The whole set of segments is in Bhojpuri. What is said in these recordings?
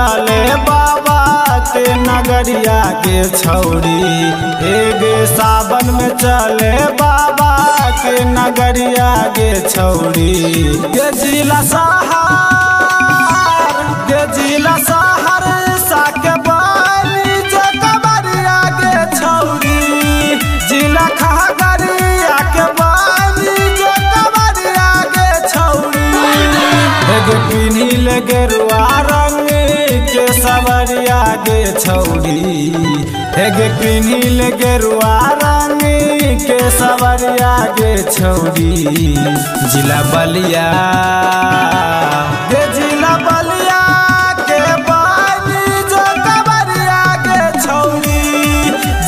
चले बाबा के नगरिया के छौरी। एगे सावन में चले बाबा के नगरिया के छौरी। गे जिला शहर साके बारी जो कबरिया के छौरी। जिला खगड़िया के बारी जो कबरिया के छौरी। एगे पिन्हिल गेरुआ रंग के सवरिया गे छौरी। एगे पिन्हिल गेरुआ रंग के सवरिया गे छौरी। जिला बलिया गे जिला बलिया के बानी जो कबरिया गे छौरी।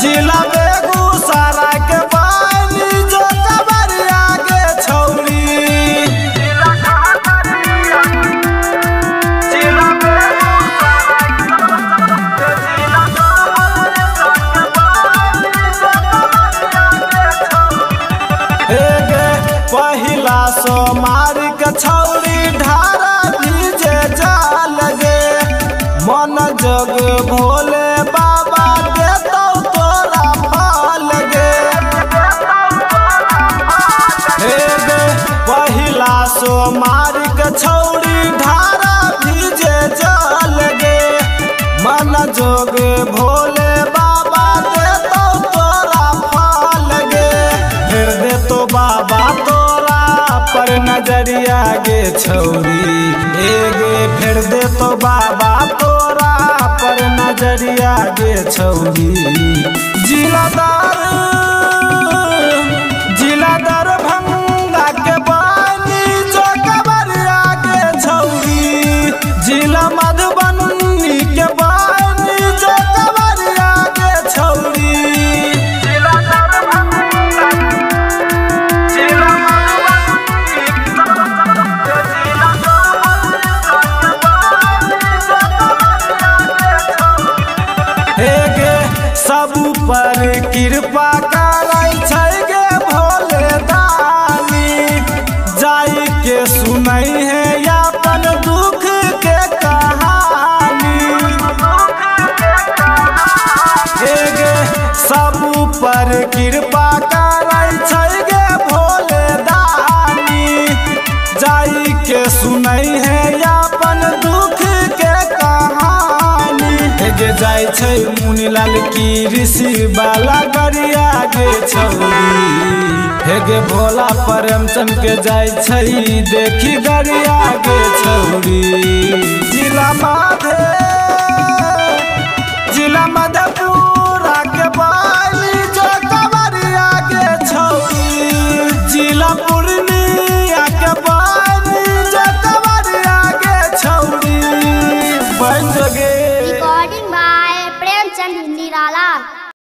जिला बेगूसराय के बानी जो कबरिया गे छौरी। पहिला सोमार के छौरी ढारा भीजे जाल गे। मन जग भोले बाबा देतौ तोरा फल गे। पहिला सोमार के छौरी ढारा भीजे जाल गे। मन जोग भोले बाबा देतौ तोरा फल गे। फिर देतो बाबा पर नजरिया गे छौरी। एगे फेर दे तो बाबा तोरा पर नजरिया गे छौरी। जिला दरभंगा के बानी जो कबरिया गे छौरी। जिला मधुबनी के बानी जो कबरिया गे छौरी। सब पर कृपा करै छै गे भोले दानी। जाई के सुनै है अपन दुख के कहानी। गे सब पर कृपा करै छै गे भोले दानी। जाई के सुनै है अपन दुख के कहानी। गे जाय छै मुनीलाल की ऋषि बाला गरिया गे छौरी। गे भोला प्रेमचंद के जाय छै देखी गरिया गे छौरी। जिला मधेपुरा के बाली जो कबरिया गे छौरी। जिला